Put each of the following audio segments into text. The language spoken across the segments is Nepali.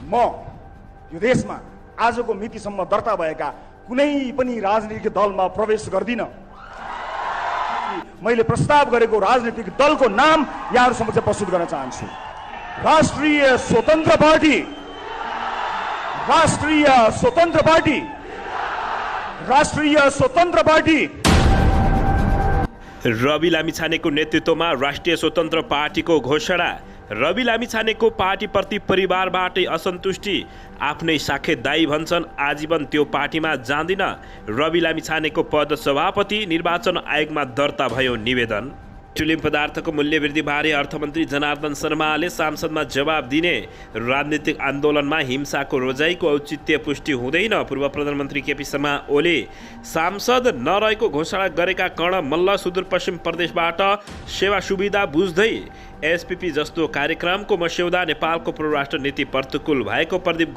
म यो देशमा आजको मितिसम्म दर्ता भएका कुनै पनि राजनीतिक दलमा प्रवेश गर्दिन। मैले प्रस्ताव गरेको राजनीतिक दलको नाम यहाँहरु समक्ष प्रस्तुत गर्न चाहन्छु। राष्ट्रिय स्वतन्त्र पार्टी, राष्ट्रिय स्वतन्त्र पार्टी, राष्ट्रिय स्वतन्त्र पार्टी। रवि लामिछानेको नेतृत्वमा राष्ट्रिय स्वतन्त्र पार्टीको घोषणा। रवि लामिछानेको पार्टीप्रति परिवारबाटै असन्तुष्टि। आफ्नै साखेत दाई भन्छन् आजीवन त्यो पार्टीमा जाँदिन। रवि लामिछानेको पद सभापति निर्वाचन आयोगमा दर्ता भयो निवेदन। पेट्रोलियम पदार्थको मूल्यवृद्धिबारे अर्थमन्त्री जनार्दन शर्माले सांसदमा जवाब दिने। राजनीतिक आन्दोलनमा हिंसाको रोजाइको औचित्य पुष्टि हुँदैन। पूर्व प्रधानमन्त्री केपी शर्मा ओली सांसद नरहेको घोषणा गरेका कर्ण मल्ल सुदूरपश्चिम प्रदेशबाट सेवा सुविधा बुझ्दै एसपीपी जस्तो कार्यक्रमको मस्यौदा नेपालको परराष्ट्र नीति प्रतिकूल भएको प्रदीप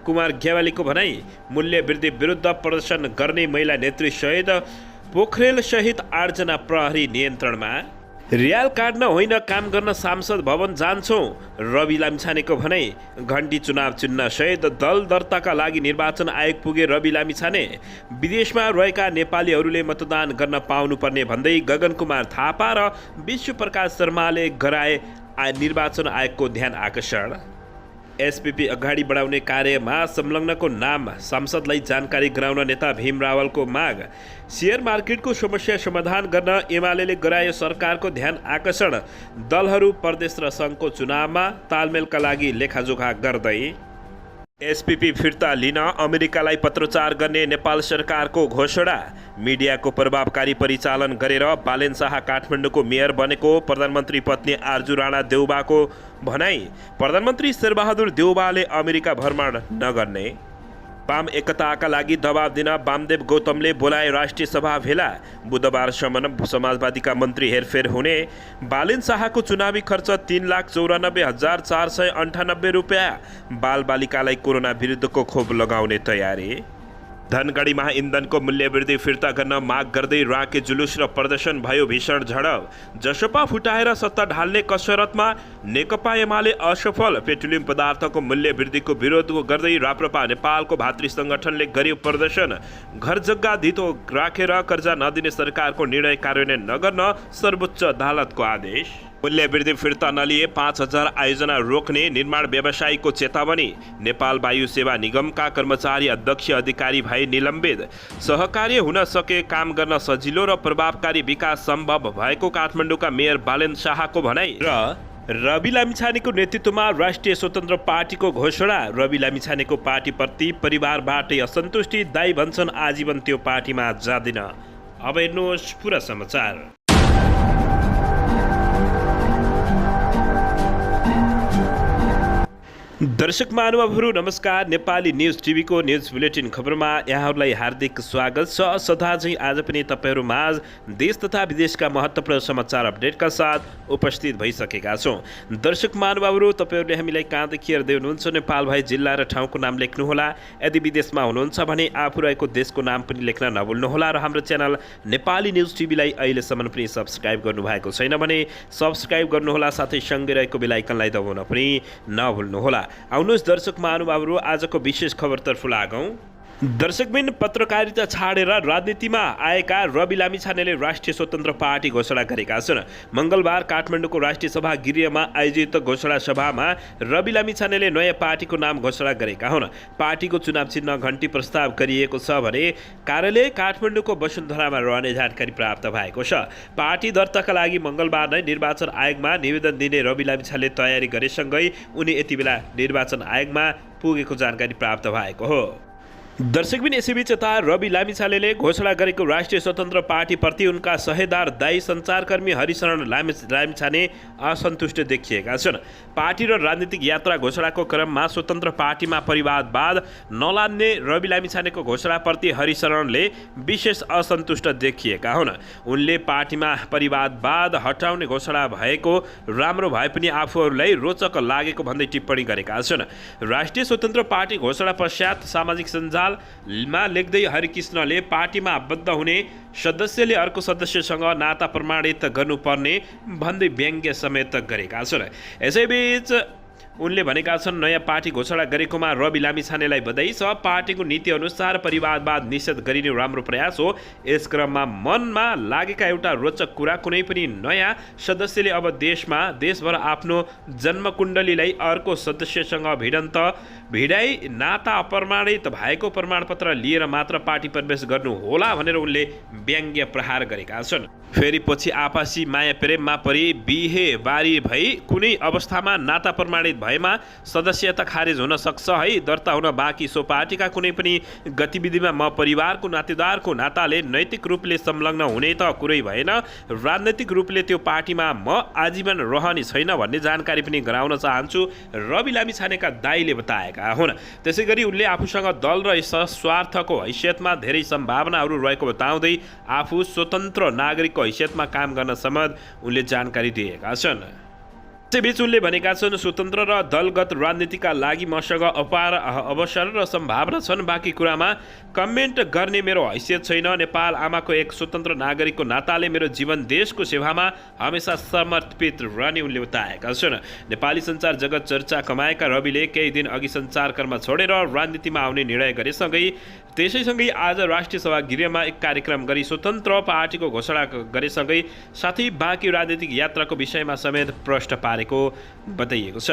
कुमार ग्यावालीको भनाई। मूल्यवृद्धि विरुद्ध प्रदर्शन गर्ने महिला नेत्री सहित पोखरेल सहित 8 जना प्रहरी नियन्त्रणमा। रियाल काट्न होइन काम गर्न सांसद भवन जान्छौँ, रवि लामिछानेको भनाई। घण्टी चुनाव चिन्ह सहित दल दर्ताका लागि निर्वाचन आयोग पुगे रवि लामिछाने। विदेशमा रहेका नेपालीहरूले मतदान गर्न पाउनुपर्ने भन्दै गगन कुमार थापा र विश्व प्रकाश शर्माले गराए निर्वाचन आयोगको ध्यान आकर्षण। एसपीपी अगाडि बढाउने कार्यमा संलग्नको नाम सांसदलाई जानकारी गराउन नेता भीम रावलको माग। शेयर मार्केटको समस्या समाधान गर्न एमालेले गरायो सरकारको ध्यान आकर्षण। दलहरू प्रदेश र सङ्घको चुनावमा तालमेलका लागि लेखाजोखा गर्दै। एसपीपी फिर्ता लिन अमेरिकालाई पत्रचार गर्ने नेपाल सरकारको घोषणा। मिडियाको प्रभावकारी परिचालन गरेर बालेन शाह काठमाडौँको मेयर बनेको प्रधानमन्त्री पत्नी आर्जु राणा देउबाको भनाई। प्रधानमन्त्री शेरबहादुर देउबाले अमेरिका भ्रमण नगर्ने। वाम एकताका लागि दबाब दिन वामदेव गौतमले बोलाए राष्ट्रिय सभा भेला। बुधबारसम्म समाजवादीका मन्त्री हेरफेर हुने। बालेन शाहको चुनावी खर्च 3,94,498 रुपियाँ। बालबालिकालाई कोरोना विरुद्धको खोप लगाउने तयारी। धनगढीमा इन्धनको मूल्यवृद्धि फिर्ता गर्न माग गर्दै राके जुलुस र प्रदर्शन भयो भीषण झडप। जसपा फुटाएर सत्ता ढाल्ने कसरतमा नेकपा एमाले असफल। पेट्रोलियम पदार्थको मूल्यवृद्धिको विरोध गर्दै राप्रपा नेपालको भातृ सङ्गठनले गर्यो प्रदर्शन। घर जग्गा धितो राखेर कर्जा नदिने सरकारको निर्णय कार्यान्वयन नगर्न सर्वोच्च अदालतको आदेश। मूल्यवृद्धि फिर्ता नलिए 5,000 आयोजना रोक्ने निर्माण व्यवसायीको चेतावनी। नेपाल वायु सेवा निगमका कर्मचारी अध्यक्ष अधिकारी भए निलम्बित। सहकार्य हुन सके काम गर्न सजिलो र प्रभावकारी विकास सम्भव भएको काठमाडौँका मेयर बालेन शाहको भनाई। र रवि लामिछानेको नेतृत्वमा राष्ट्रिय स्वतन्त्र पार्टीको घोषणा। रवि लामिछानेको पार्टीप्रति परिवारबाटै असन्तुष्टि। दाई भन्छन् आजीवन त्यो पार्टीमा जाँदिन। अब हेर्नुहोस् पुरा समाचार। दर्शक महानुभावहरू नमस्कार। नेपाली न्युज टिभीको न्युज बुलेटिन खबरमा यहाँहरूलाई हार्दिक स्वागत छ। सदा चाहिँ आज पनि तपाईँहरू माझ देश तथा विदेशका महत्त्वपूर्ण समाचार अपडेटका साथ उपस्थित भइसकेका छौँ। दर्शक महानुभावहरू तपाईँहरूले हामीलाई कहाँदेखि हेर्दै हुनुहुन्छ नेपाल भए जिल्ला र ठाउँको नाम लेख्नुहोला। यदि विदेशमा हुनुहुन्छ भने आफू रहेको देशको नाम पनि लेख्न नभुल्नुहोला। र हाम्रो च्यानल नेपाली न्युज टिभीलाई अहिलेसम्म पनि सब्सक्राइब गर्नुभएको छैन भने सब्सक्राइब गर्नुहोला। साथै सँगै रहेको बेल आइकनलाई दबाउन पनि नभुल्नुहोला। आउनुहोस् दर्शक महानुभावहरू आजको विशेष खबरतर्फ लागौँ। दर्शकबिन पत्रकारिता छाडेर राजनीतिमा आएका रवि लामिछानेले राष्ट्रिय स्वतन्त्र पार्टी घोषणा गरेका छन्। मङ्गलबार काठमाडौँको राष्ट्रिय सभा गृहमा आयोजित घोषणा सभामा रवि लामिछानेले नयाँ पार्टीको नाम घोषणा गरेका हुन्। पार्टीको चुनाव चिन्ह घण्टी प्रस्ताव गरिएको छ भने कार्यालय काठमाडौँको वसुन्धरामा रहने जानकारी प्राप्त भएको छ। पार्टी दर्ताका लागि मङ्गलबार नै निर्वाचन आयोगमा निवेदन दिने रवि लामिछानेले तयारी गरेसँगै उनी यति बेला निर्वाचन आयोगमा पुगेको जानकारी प्राप्त भएको हो। दर्शकबिन यसैबीच यता रवि लामिछानेले घोषणा गरेको राष्ट्रिय स्वतन्त्र पार्टीप्रति उनका सहेदार दाई सञ्चारकर्मी हरिशरण लामिछाने असन्तुष्ट देखिएका छन्। पार्टी र राजनीतिक यात्रा घोषणाको क्रममा स्वतन्त्र पार्टीमा परिवारवाद नलान्ने रवि लामिछानेको घोषणाप्रति हरिशरणले विशेष असन्तुष्ट देखिएका हुन्। उनले पार्टीमा परिवारवाद हटाउने घोषणा भएको राम्रो भए पनि आफूहरूलाई रोचक लागेको भन्दै टिप्पणी गरेका छन्। राष्ट्रिय स्वतन्त्र पार्टी घोषणा पश्चात सामाजिक सञ्जाल मा लेख्दै हरिकृष्णले पार्टीमा आबद्ध हुने सदस्यले अर्को सदस्यसँग नाता प्रमाणित गर्नुपर्ने भन्दै व्यङ्ग्य समेत गरेका छन्। यसैबीच उनले भनेका छन्, नयाँ पार्टी घोषणा गरेकोमा रवि लामिछानेलाई बधाई छ। पार्टीको नीति अनुसार परिवारवाद निषेध गरिने राम्रो प्रयास हो। यस क्रममा मनमा लागेका एउटा रोचक कुरा, कुनै पनि नयाँ सदस्यले अब देशभर आफ्नो जन्मकुण्डलीलाई अर्को सदस्यसँग भिडाई नाता अप्रमाणित भएको प्रमाणपत्र लिएर मात्र पार्टी प्रवेश गर्नु होला भनेर उनले व्यङ्ग्य प्रहार गरेका छन्। फेरि पछि आपसी माया प्रेममा परि बिहे बारी भई कुनै अवस्थामा नाता प्रमाणित भएमा सदस्यता खारेज हुन सक्छ है। दर्ता हुन बाँकी सो पार्टीका कुनै पनि गतिविधिमा म परिवारको नातेदारको नाताले नैतिक रूपले संलग्न हुने त कुरै भएन। राजनैतिक रूपले त्यो पार्टीमा म आजीवन रहने छैन भन्ने जानकारी पनि गराउन चाहन्छु, रवि लामिछानेका दाइले बताएका हुन्। त्यसै गरी उनले आफूसँग दल र स्वार्थको हैसियतमा धेरै सम्भावनाहरू रहेको बताउँदै आफू स्वतन्त्र नागरिकको हैसियतमा काम गर्न समेत उनले जानकारी दिएका छन्। त्यसैबीच उनले भनेका छन्, स्वतन्त्र र दलगत राजनीतिका लागि मसँग अपार अवसर र सम्भावना छन्। बाँकी कुरामा कमेन्ट गर्ने मेरो हैसियत छैन। नेपाल आमाको एक स्वतन्त्र नागरिकको नाताले मेरो जीवन देशको सेवामा हमेसा समर्पित रहने उनले बताएका छन्। नेपाली सञ्चार जगत चर्चा कमाएका रविले केही दिन अघि सञ्चारकर्म छोडेर राजनीतिमा आउने निर्णय गरेसँगै त्यसैसँगै आज राष्ट्रिय सभागृहमा एक कार्यक्रम गरी स्वतन्त्र पार्टीको घोषणा गरेसँगै साथै बाँकी राजनीतिक यात्राको विषयमा समेत प्रश्न पारेको बताइएको छ।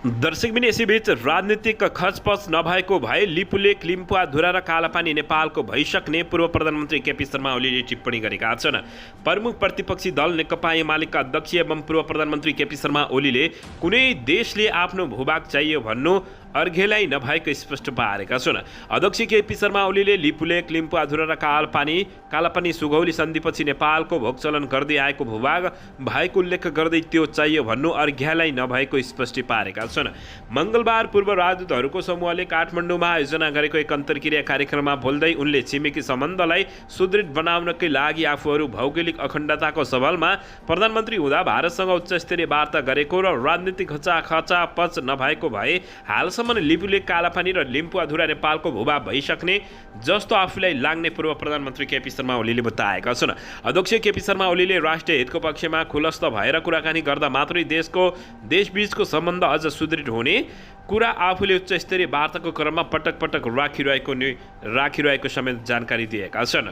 दर्शकबिन यसैबीच राजनीतिक खचपच नभएको भए लिपुलेक, लिम्पुवाधुरा र कालापानी नेपालको भइसक्ने पूर्व प्रधानमन्त्री केपी शर्मा ओलीले टिप्पणी गरेका छन्। प्रमुख प्रतिपक्षी दल नेकपा एमालेका अध्यक्ष एवं पूर्व प्रधानमन्त्री केपी शर्मा ओलीले कुनै देशले आफ्नो भूभाग चाहियो भन्नु अर्घेलाई नभएको स्पष्ट पारेका छन्। अध्यक्ष केपी शर्मा ओलीले लिपुलेक, लिम्पुवाधुरा र कालापानी सुगौली सन्धिपछि नेपालको भोगचलन गर्दै आएको भूभाग भएको उल्लेख गर्दै त्यो चाहियो भन्नु अर्घ्यालाई नभएको स्पष्ट पारेका छन्। मङ्गलबार पूर्व राजदूतहरूको समूहले काठमाडौँमा आयोजना गरेको एक अन्तर्क्रिया कार्यक्रममा बोल्दै उनले छिमेकी सम्बन्धलाई सुदृढ बनाउनकै लागि आफूहरू भौगोलिक अखण्डताको सवालमा प्रधानमन्त्री हुँदा भारतसँग उच्चस्तरीय वार्ता गरेको र राजनीतिक खचापच नभएको भए हालसम्म लिपुलेक, कालापानी र लिम्पुवाधुरा नेपालको भूभाग भइसक्ने जस्तो आफूलाई लाग्ने पूर्व प्रधानमन्त्री केपी शर्मा ओलीले बताएका छन्। अध्यक्ष केपी शर्मा ओलीले राष्ट्रिय हितको पक्षमा खुलस्त भएर कुराकानी गर्दा मात्रै देशबीचको सम्बन्ध अझ सुदृढ हुने कुरा आफूले उच्चस्तरीय वार्ताको क्रममा पटक राखिरहेको समेत जानकारी दिएका छन्।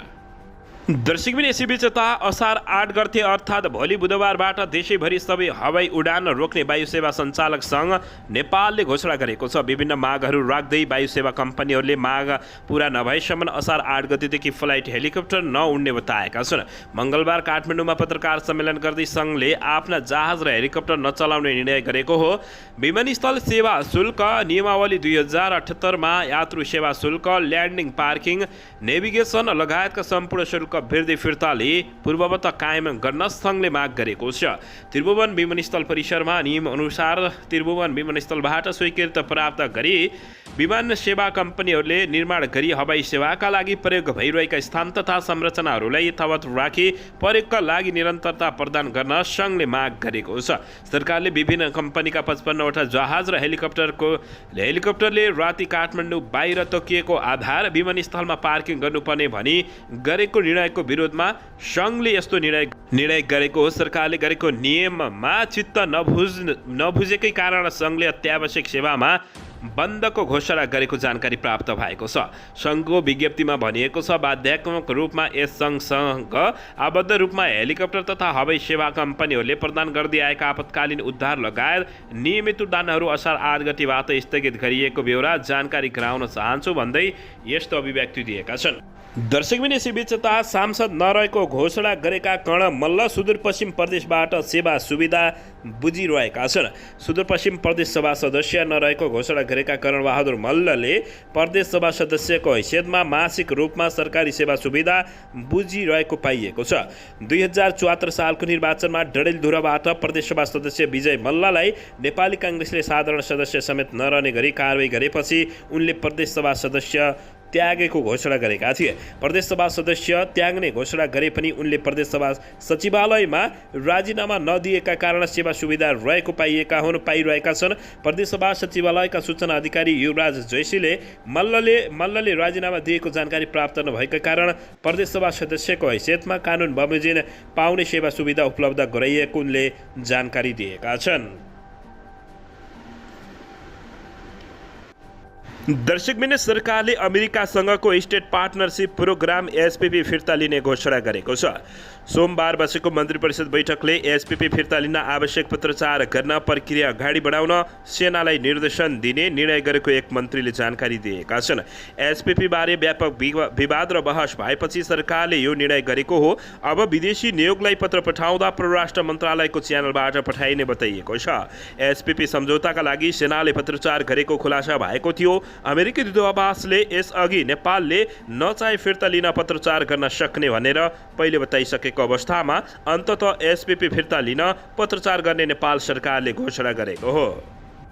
दर्शकबिन यसैबीच असार 8 गते अर्थात् भोलि बुधबारबाट देशैभरि सबै हवाई उडान रोक्ने वायु सेवा सञ्चालक सङ्घ नेपालले घोषणा गरेको छ। विभिन्न मागहरू राख्दै वायु सेवा कम्पनीहरूले माग पूरा नभएसम्म असार 8 गतेदेखि फ्लाइट हेलिकप्टर नउड्ने बताएका छन्। मङ्गलबार काठमाडौँमा पत्रकार सम्मेलन गर्दै सङ्घले आफ्ना जहाज र हेलिकप्टर नचलाउने निर्णय गरेको हो। विमानस्थल सेवा शुल्क नियमावली 2078 मा यात्रु सेवा शुल्क, ल्यान्डिङ, पार्किङ, नेभिगेसन लगायतका सम्पूर्ण शुल्क वृद्धि फिर्ताले पूर्ववत कायम गर्न सङ्घले माग गरेको छ। त्रिभुवन विमानस्थल परिसरमा नियम अनुसार त्रिभुवन विमानस्थलबाट स्वीकृति प्राप्त गरी विमान सेवा कम्पनीहरूले निर्माण गरी हवाई सेवाका लागि प्रयोग भइरहेका स्थान तथा संरचनाहरूलाई यथावत राखी प्रयोगका लागि निरन्तरता प्रदान गर्न सङ्घले माग गरेको छ। सरकारले विभिन्न कम्पनीका 55वटा जहाज र हेलिकप्टरले राति काठमाडौँ बाहिर तोकिएको आधार विमानस्थलमा पार्किङ गर्नुपर्ने भनी गरेको निर्णयको विरोधमा सङ्घले यस्तो निर्णय गरेको हो। सरकारले गरेको नियममा चित्त नबुझेकै कारण सङ्घले अत्यावश्यक सेवामा बन्दको घोषणा गरेको जानकारी प्राप्त भएको छ। सङ्घको विज्ञप्तिमा भनिएको छ, बाध्यात्मक रूपमा यस सङ्घसँग आबद्ध रूपमा हेलिकप्टर तथा हवाई सेवा कम्पनीहरूले प्रदान गर्दै आएका आपतकालीन उद्धार लगायत नियमित उडानहरू असार 8 गतेबाट स्थगित गरिएको बेहोरा जानकारी गराउन चाहन्छु भन्दै यस्तो अभिव्यक्ति दिएका छन्। दर्शकबिन यसैबीच सांसद नरहेको घोषणा गरेका कर्ण मल्ल सुदूरपश्चिम प्रदेशबाट सेवा सुविधा बुझिरहेका छन्। सुदूरपश्चिम प्रदेश सभा सदस्य नरहेको घोषणा गरेका कर्णबहादुर मल्लले प्रदेश सभा सदस्यको हैसियतमा मासिक रूपमा सरकारी सेवा सुविधा बुझिरहेको पाइएको छ। 2074 सालको निर्वाचनमा डडेलधुराबाट प्रदेश सभा सदस्य विजय मल्ललाई नेपाली काङ्ग्रेसले साधारण सदस्य समेत नरहने गरी कारवाही गरेपछि उनले प्रदेश सभा सदस्य त्यागेको घोषणा गरेका थिए। प्रदेश सभा सदस्य त्याग्ने घोषणा गरे पनि उनले प्रदेश सभा सचिवालयमा राजीनामा नदिएका कारण सेवा सुविधा पाइरहेका छन्। प्रदेश सभा सचिवालयका सूचना अधिकारी युवराज जैसीले मल्लले राजीनामा दिएको जानकारी प्राप्त नभएका कारण प्रदेश सभा सदस्यको हैसियतमा कानुन बमोजिम पाउने सेवा सुविधा उपलब्ध गराइएको उनले जानकारी दिएका छन्। दर्शकबिन सरकारले अमेरिकासँगको स्टेट पार्टनरसिप प्रोग्राम एसपीपी फिर्ता लिने घोषणा गरेको छ। सोमबार बसेको मन्त्री परिषद बैठकले एसपीपी फिर्ता लिन आवश्यक पत्रचार गर्न प्रक्रिया अगाडि बढाउन सेनालाई निर्देशन दिने निर्णय गरेको एक मन्त्रीले जानकारी दिएका छन्। एसपीपी बारे व्यापक विवाद र बहस भएपछि सरकारले यो निर्णय गरेको हो। अब विदेशी नियोगलाई पत्र पठाउँदा परराष्ट्र मन्त्रालयको च्यानलबाट पठाइने बताइएको छ। एसपीपी सम्झौताका लागि सेनाले पत्रचार गरेको खुलासा भएको थियो। अमेरिकी दूतावासले यसअघि नेपालले नचाहे फिर्ता लिन पत्रचार गर्न सक्ने भनेर पहिले बताइसकेको अवस्थामा अन्ततः एसपीपी फिर्ता लिन पत्रचार गर्ने नेपाल सरकारले घोषणा गरेको हो।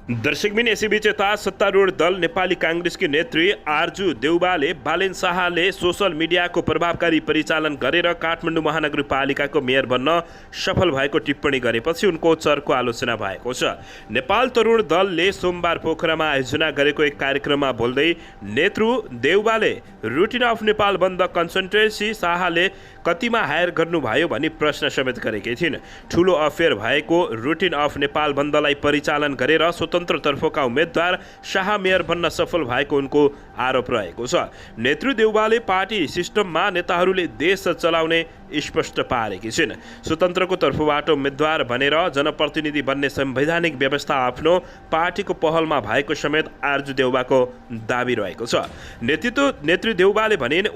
दर्शकबिन यसैबीच यता सत्तारूढ दल नेपाली काङ्ग्रेसकी नेत्री आरजु देउबाले बालेन शाहले सोसल मिडियाको प्रभावकारी परिचालन गरेर काठमाडौँ महानगरपालिकाको मेयर बन्न सफल भएको टिप्पणी गरेपछि उनको चर्को आलोचना भएको छ। नेपाल तरुण दलले सोमबार पोखरामा आयोजना गरेको एक कार्यक्रममा बोल्दै नेतृ देउबाले रुटिन अफ नेपाल बन्द कन्सन्ट्रेन्सी शाहले कतिमा हायर गर्नुभयो भनी प्रश्न समेत गरेकी थिइन्। ठुलो अफेयर भएको रुटिन अफ नेपाल बन्दलाई परिचालन गरेर स्वतन्त्रतर्फका उम्मेद्वार शाह मेयर बन्न सफल भएको उनको आरोप रहेको छ। नेतृ देउबाले पार्टी सिस्टममा नेताहरूले देश चलाउने स्पष्ट पारेकी छिन्। स्वतन्त्रको तर्फबाट उम्मेद्वार बनेर जनप्रतिनिधि बन्ने संवैधानिक व्यवस्था आफ्नो पार्टीको पहलमा भएको समेत आरजु देउबाको दाबी रहेको छ। नेतृ देउबाले भनिन्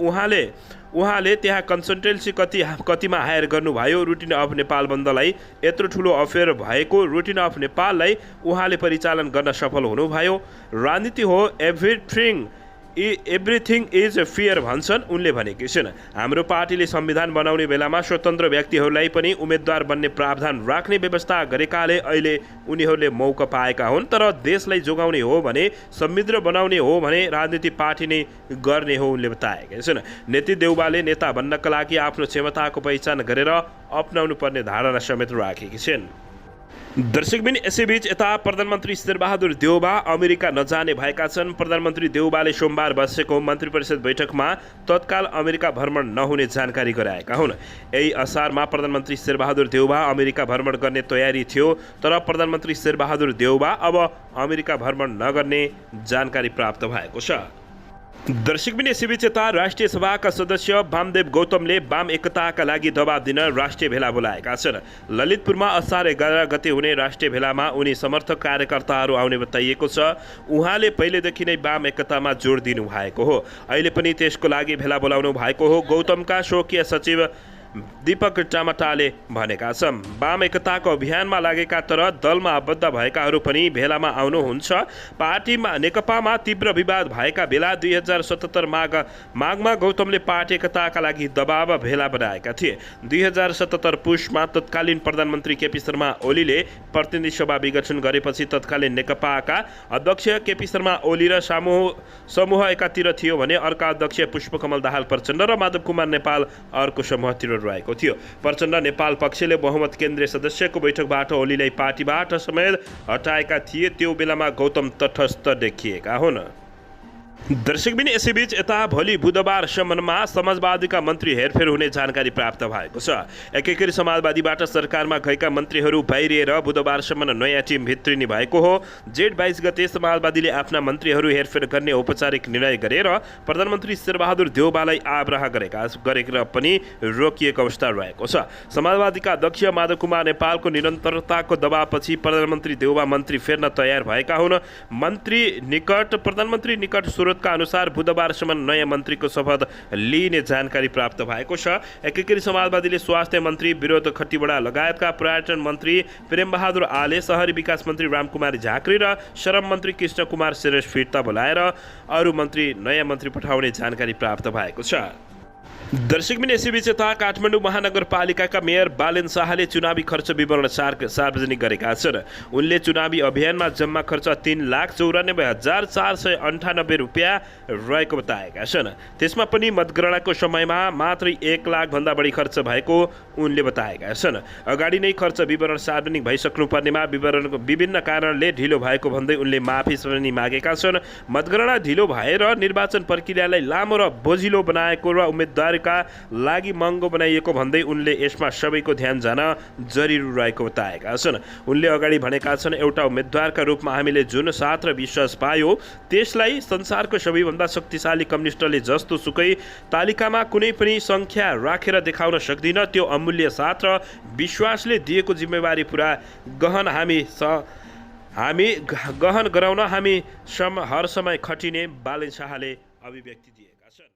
उहाँले त्यहाँ कन्सल्टेन्सी कतिमा हायर गर्नुभयो। रुटिन अफ नेपाल बन्दलाई यत्रो ठुलो अफेयर भएको रुटिन अफ नेपाललाई उहाँले परिचालन गर्न सफल हुनुभयो। राजनीति हो एभ्रिथिङ इज फेयर भन्छन् उनले भनेकी छिन्। हाम्रो पार्टीले संविधान बनाउने बेलामा स्वतन्त्र व्यक्तिहरूलाई पनि उम्मेद्वार बन्ने प्रावधान राख्ने व्यवस्था गरेकाले अहिले उनीहरूले मौका पाएका हुन्। तर देशलाई जोगाउने हो भने संविधान बनाउने हो भने राजनीति पार्टी नै गर्ने हो उनले बताएका छिन्। नेतृ देउबाले नेता बन्नका लागि आफ्नो क्षमताको पहिचान गरेर अपनाउनु पर्ने धारणा समेत राखेकी छिन्। दर्शकबिन यसैबीच यता प्रधानमन्त्री शेरबहादुर देउबा अमेरिका नजाने भएका छन्। प्रधानमन्त्री देउबाले सोमबार बसेको मन्त्री परिषद बैठकमा तत्काल अमेरिका भ्रमण नहुने जानकारी गराएका हुन्। यही असारमा प्रधानमन्त्री शेरबहादुर देउबा अमेरिका भ्रमण गर्ने तयारी थियो, तर प्रधानमन्त्री शेरबहादुर देउबा अब अमेरिका भ्रमण नगर्ने जानकारी प्राप्त भएको छ। दर्शकबिन यसैबीच यता राष्ट्रिय सभाका सदस्य वामदेव गौतमले वाम एकताका लागि दबाब दिन राष्ट्रिय भेला बोलाएका छन्। ललितपुरमा असार 11 गते हुने राष्ट्रिय भेलामा उनी समर्थक कार्यकर्ताहरू आउने बताइएको छ। उहाँले पहिलेदेखि नै वाम एकतामा जोड दिनु भएको हो। अहिले पनि त्यसको लागि भेला बोलाउनु भएको हो। गौतमका स्वकीय सचिव दीपक टामाटाले भनेका छन्। वाम एकताको अभियानमा लागेका तर दलमा आबद्ध भएकाहरू पनि भेलामा आउनुहुन्छ। पार्टीमा नेकपामा तीव्र विवाद भएका बेला 2077 माघमा गौतमले पार्टी एकताका लागि दबाव भेला बनाएका थिए। 2077 पुसमा तत्कालीन प्रधानमन्त्री केपी शर्मा ओलीले प्रतिनिधि सभा विघटन गरेपछि तत्कालीन नेकपाका अध्यक्ष केपी शर्मा ओली र समूह एकातिर थियो भने अर्का अध्यक्ष पुष्पकमल दाहाल प्रचण्ड र माधव कुमार नेपाल अर्को समूहतिर रहेको थियो। प्रचण्ड नेपाल पक्षले बहुमत केन्द्रीय सदस्यको बैठकबाट ओलीलाई पार्टीबाट समेत हटाएका थिए। त्यो बेलामा गौतम तटस्थ देखिएका हुन्। दर्शकबिन यसैबीच यता भोलि बुधबारसम्ममा समाजवादीका मन्त्री हेरफेर हुने जानकारी प्राप्त भएको छ। एकीकृत समाजवादीबाट सरकारमा गएका मन्त्रीहरू बाहिरिएर बुधबारसम्म नयाँ टिम भित्रिने भएको हो। जेठ 22 गते समाजवादीले आफ्ना मन्त्रीहरू हेरफेर गर्ने औपचारिक निर्णय गरेर प्रधानमन्त्री शेरबहादुर देउबालाई आग्रह गरेर पनि रोकिएको अवस्था रहेको छ। समाजवादीका अध्यक्ष माधव कुमार नेपालको निरन्तरताको दबावपछि प्रधानमन्त्री देउबा मन्त्री फेर्न तयार भएका हुन्। प्रधानमन्त्री निकट का अनुसार बुधबारसम्म नयाँ मन्त्रीको शपथ लिने जानकारी प्राप्त भएको छ। एकीकृत समाजवादीले स्वास्थ्य मन्त्री विनोद खतिवडा लगायतका पर्यटन मन्त्री प्रेमबहादुर आले, शहरी विकास मन्त्री रामकुमारी झाँक्री र श्रम मन्त्री कृष्ण कुमार श्रेष्ठ फिर्ता बोलाएर अरू नयाँ मन्त्री पठाउने जानकारी प्राप्त भएको छ। दर्शकबिन यसैबीच यता काठमाडौँ महानगरपालिकाका मेयर बालेन शाहले चुनावी खर्च विवरण सार्वजनिक गरेका छन्। उनले चुनावी अभियानमा जम्मा खर्च 3,94,498 रुपियाँ रहेको बताएका छन्। त्यसमा पनि मतगणनाको समयमा मात्रै 1 लाखभन्दा बढी खर्च भएको उनले बताएका छन्। अगाडि नै खर्च विवरण सार्वजनिक भइसक्नुपर्नेमा विवरणको विभिन्न कारणले ढिलो भएको भन्दै उनले माफी पनि मागेका छन्। मतगणना ढिलो भएर निर्वाचन प्रक्रियालाई लामो र बोझिलो बनाएको र उम्मेदवारको समयका लागि महँगो बनाइएको भन्दै उनले यसमा सबैको ध्यान जान जरुरी रहेको बताएका छन्। उनले अगाडि भनेका छन्, एउटा उम्मेद्वारका रूपमा हामीले जुन साथ र विश्वास पायो त्यसलाई संसारको सबैभन्दा शक्तिशाली कम्युनिस्टले जस्तो सुकै तालिकामा कुनै पनि सङ्ख्या राखेर देखाउन सक्दिन। त्यो अमूल्य साथ र विश्वासले दिएको जिम्मेवारी पुरा गहन गराउन हामी हर समय खटिने बालेन शाहले अभिव्यक्ति दिएका छन्।